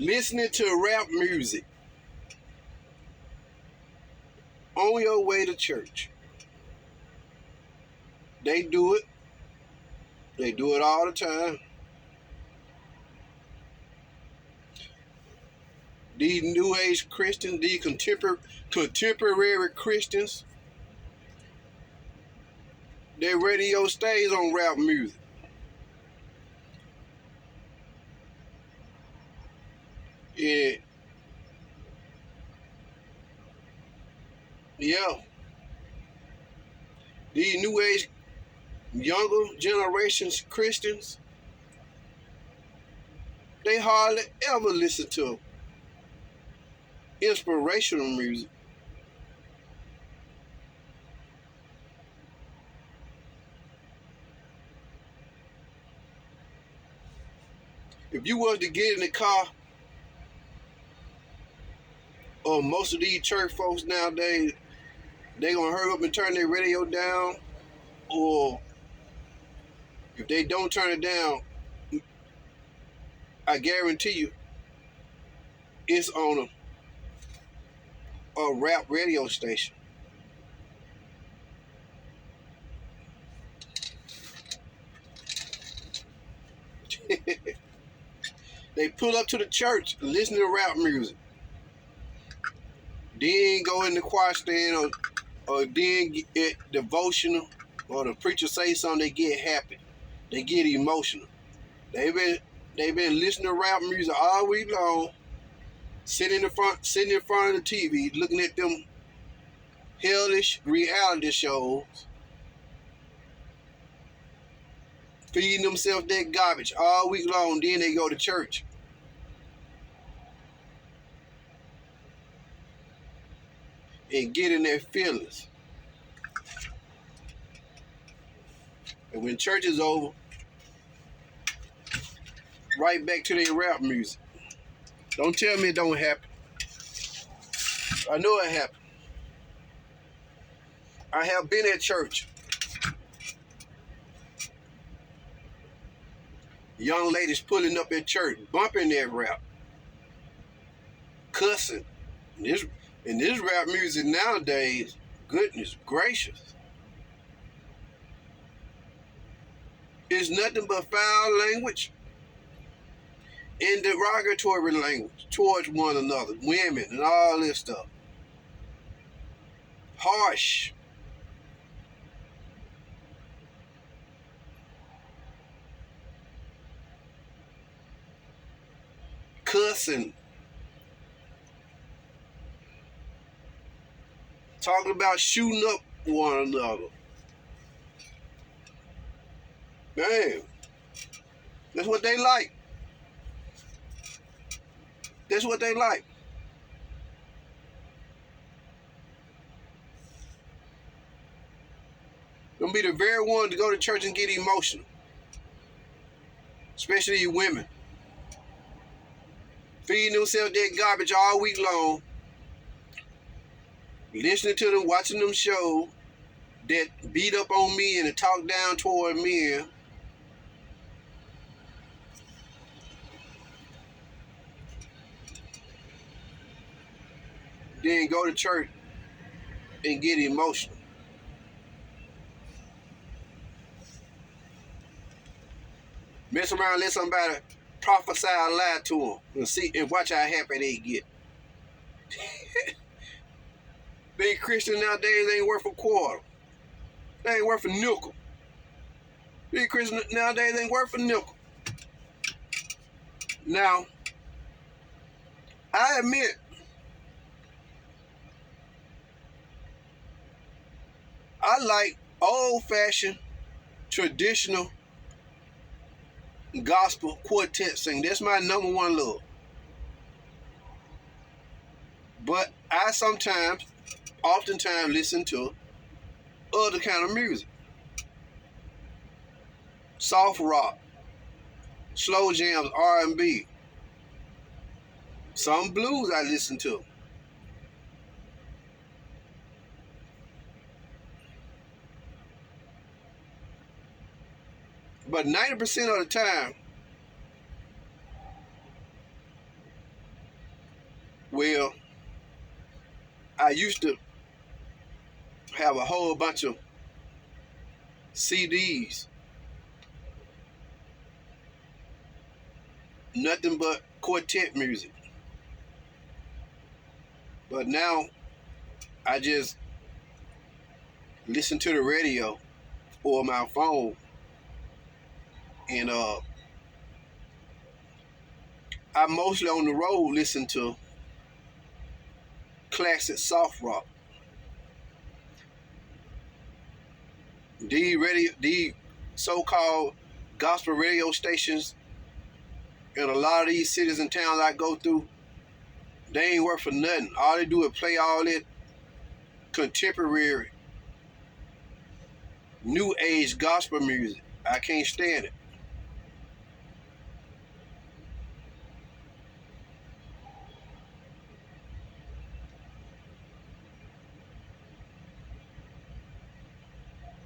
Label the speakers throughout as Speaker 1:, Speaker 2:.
Speaker 1: listening to rap music on your way to church. They do it. They do it all the time. These new age Christians, these contemporary Christians, their radio stays on rap music. Yeah. Yeah. These new age younger generations Christians, they hardly ever listen to inspirational music. If you was to get in the car, or most of these church folks nowadays, they gonna hurry up and turn their radio down, or if they don't turn it down, I guarantee you, it's on a rap radio station. They pull up to the church, listen to rap music, then go in the choir stand, or then get devotional, or the preacher say something, they get happy, they get emotional. They've been listening to rap music all week long, sitting in front of the TV, looking at them hellish reality shows, feeding themselves that garbage all week long. Then they go to church and get in their feelings. And when church is over, right back to their rap music. Don't tell me it don't happen. I know it happened. I have been at church. Young ladies pulling up at church, bumping that rap, cussing. And this rap music nowadays, goodness gracious, is nothing but foul language and derogatory language towards one another, women and all this stuff. Harsh. Cussing. Talking about shooting up one another. Man, that's what they like. That's what they like. Gonna be the very one to go to church and get emotional. Especially you women. Feeding themselves that garbage all week long. Listening to them, watching them shows that beat up on men and talk down toward men. Then go to church and get emotional. Mess around, let somebody prophesy a lie to them and see and watch how happy they get. Being Christian nowadays ain't worth a quarter. They ain't worth a nickel. Being Christian nowadays ain't worth a nickel. Now, I admit, I like old-fashioned, traditional gospel quartet singing. That's my number one love. But I oftentimes listen to other kind of music. Soft rock, slow jams, R&B. Some blues I listen to. But 90% of the time, Well, I used to have a whole bunch of CDs, nothing but quartet music. But now I just listen to the radio or my phone, and I mostly on the road listen to classic soft rock. The so-called gospel radio stations in a lot of these cities and towns I go through, they ain't worth for nothing. All they do is play all that contemporary, new age gospel music. I can't stand it.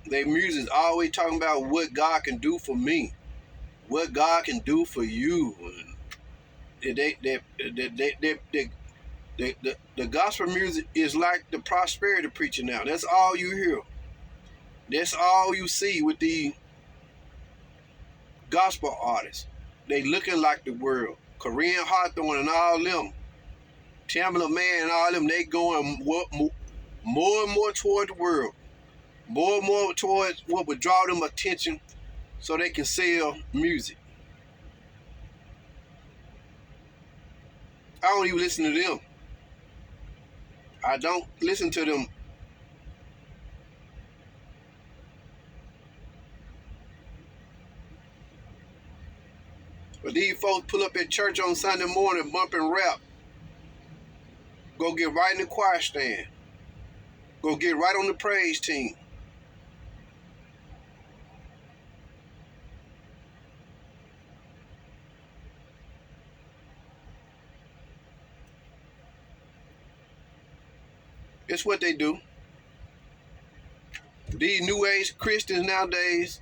Speaker 1: Their music's always talking about what God can do for me, what God can do for you. The gospel music is like the prosperity preacher now. That's all you hear. That's all you see with the gospel artists. They looking like the world. Korean Hawthorne and all them, Tamala Man and all them, they going more and more toward the world. More and more towards what would draw them attention so they can sell music. I don't even listen to them. I don't listen to them. But these folks pull up at church on Sunday morning bumping rap. Go get right in the choir stand. Go get right on the praise team. It's what they do. These new age Christians nowadays,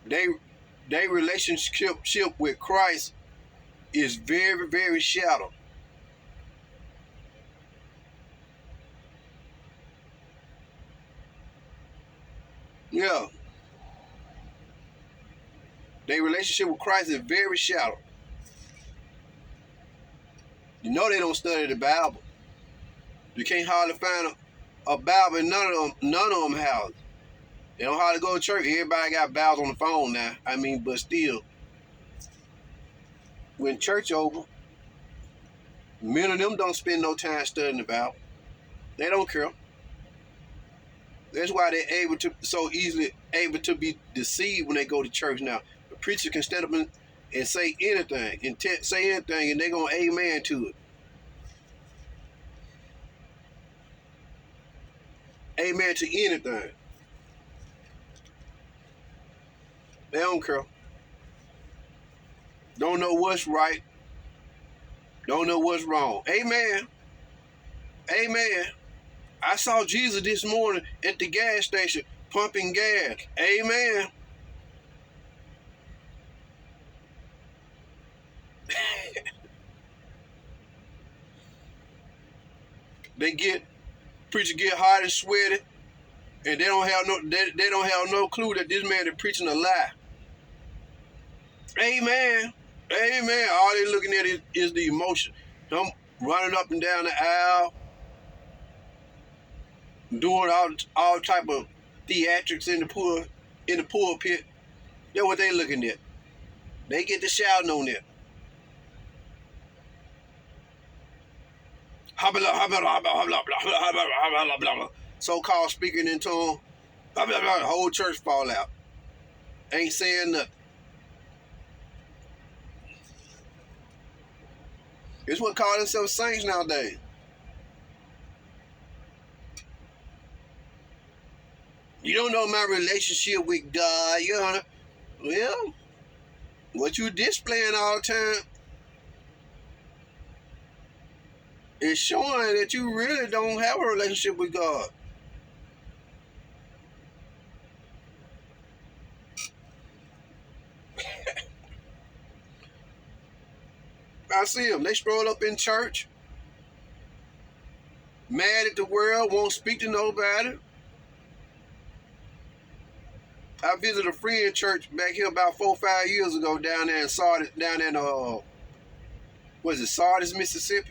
Speaker 1: they relationship with Christ is very, very shallow. Yeah. Their relationship with Christ is very shallow. You know they don't study the Bible. You can't hardly find a Bible in none of them houses. They don't hardly go to church. Everybody got Bibles on the phone now. I mean, but still, when church over, many of them don't spend no time studying the Bible. They don't care. That's why they're able to so easily able to be deceived when they go to church now. The preacher can stand up and say anything and say anything, and they're gonna amen to it. Amen to anything. They don't care. Don't know what's right. Don't know what's wrong. Amen. Amen. I saw Jesus this morning at the gas station pumping gas. Amen. Preacher get hot and sweaty, and they don't have no clue that this man is preaching a lie. Amen. Amen. All they looking at is the emotion. Them running up and down the aisle, doing all type of theatrics in the pulpit. That's what they looking at. They get the shouting on it. So-called speaking in tongue. The whole church fall out. Ain't saying nothing. It's what call themselves saints nowadays. You don't know my relationship with God. You know, well, what you displaying all the time is showing that you really don't have a relationship with God. I see them. They stroll up in church, mad at the world, won't speak to nobody. I visited a friend church back here about 4 or 5 years ago down there in Sardis, Sardis, Mississippi.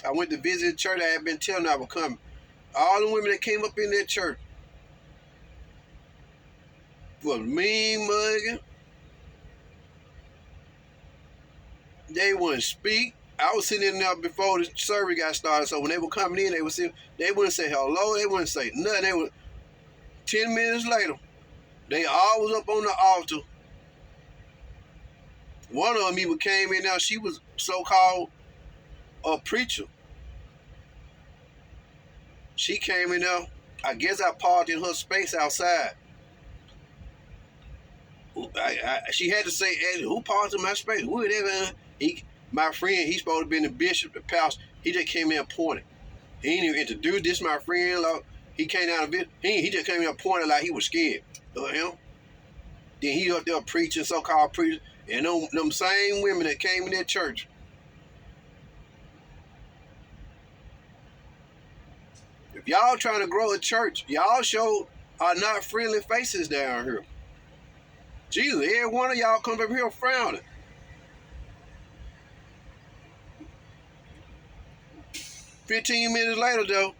Speaker 1: I went to visit the church. I had been telling them I was coming. All the women that came up in that church was mean mugging. They wouldn't speak. I was sitting in there before the service got started, so when they were coming in, they wouldn't say hello, they wouldn't say nothing. They would 10 minutes later, they all was up on the altar. One of them even came in there, she was so-called a preacher. She came in there, I guess I parked in her space outside. She had to say, hey, who parked in my space? Who is that? My friend, he's supposed to be the bishop, the pastor. He just came in and pointed. He didn't even introduce this my friend. Like, he came down a bit. He just came in and pointed like he was scared of him. Then he up there preaching, so-called preaching. And them same women that came in that church. If y'all trying to grow a church, y'all show are not friendly faces down here. Jesus, every one of y'all comes up here frowning. 15 minutes later, though,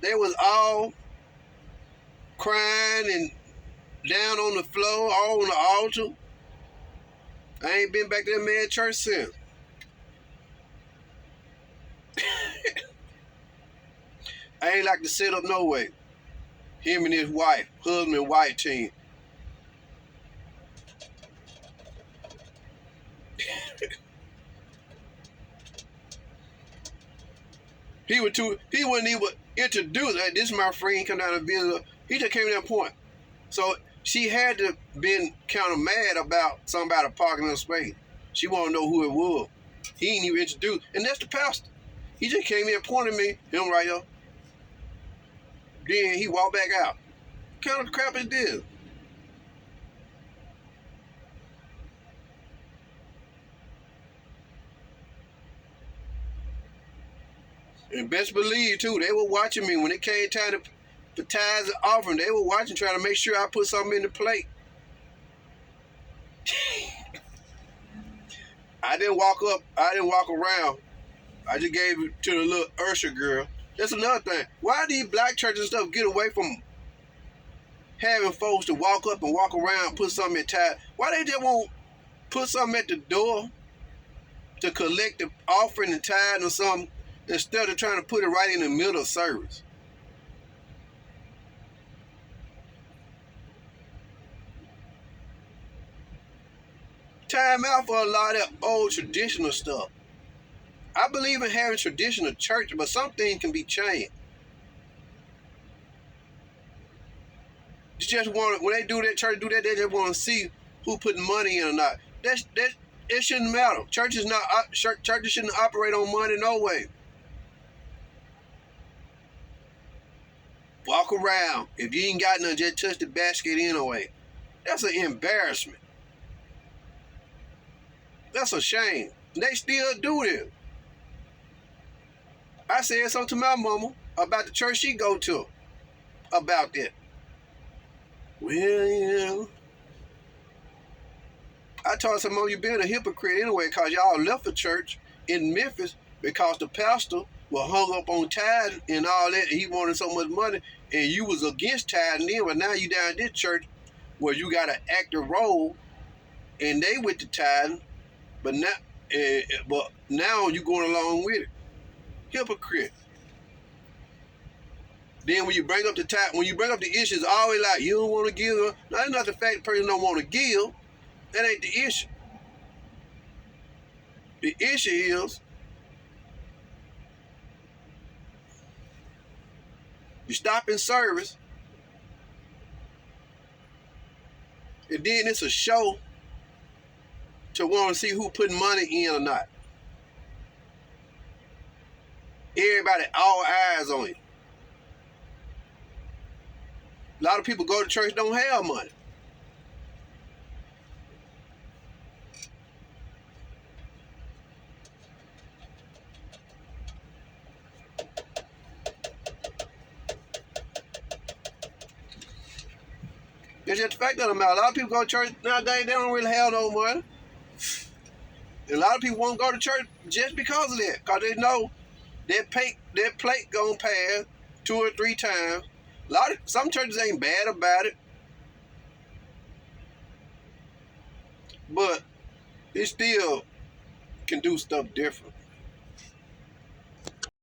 Speaker 1: they was all crying and down on the floor, all on the altar. I ain't been back to that man's church since. I ain't like to set up no way. Him and his wife, husband and wife team. He wasn't even introduced. Hey, this is my friend, come down and visit. He just came to that point. So she had to been kind of mad about somebody parking in her space. She wanted to know who it was. He ain't even introduced. And that's the pastor. He just came in and pointed me, him right here. Then he walked back out. What kind of crap is this? And best believe, too, they were watching me when it came time for tithes and offering. They were watching, trying to make sure I put something in the plate. I didn't walk up. I didn't walk around. I just gave it to the little Ursha girl. That's another thing. Why do these black churches and stuff get away from having folks to walk up and walk around, put something in tithe? Why they just won't put something at the door to collect the offering and tithe or something, instead of trying to put it right in the middle of service? Time out for a lot of old traditional stuff. I believe in having traditional church, but some things can be changed. You just want, when they do that, church do that, they just want to see who putting money in or not. It shouldn't matter. Churches shouldn't operate on money no way. Walk around. If you ain't got nothing, just touch the basket anyway. That's an embarrassment. That's a shame. They still do this. I said something to my mama about the church she go to about that. Well, you know, I told her, Mom, you being a hypocrite anyway, because y'all left the church in Memphis because the pastor was hung up on tithe and all that. He wanted so much money, and you was against tithing then, but now you down at this church where you got an active role, and they with the tithing, but now you going along with it. Hypocrite. Then when you bring up the tithe, when you bring up the issues, always like, you don't want to give. Now, that's not the fact the person don't want to give. That ain't the issue. The issue is you stop in service, and then it's a show to want to see who putting money in or not. Everybody, all eyes on you. A lot of people go to church, don't have money. It's just the fact of the matter. A lot of people go to church nowadays, they don't really have no money. And a lot of people won't go to church just because of that. Because they know that plate gonna pass 2 or 3 times. Some churches ain't bad about it. But it still can do stuff different.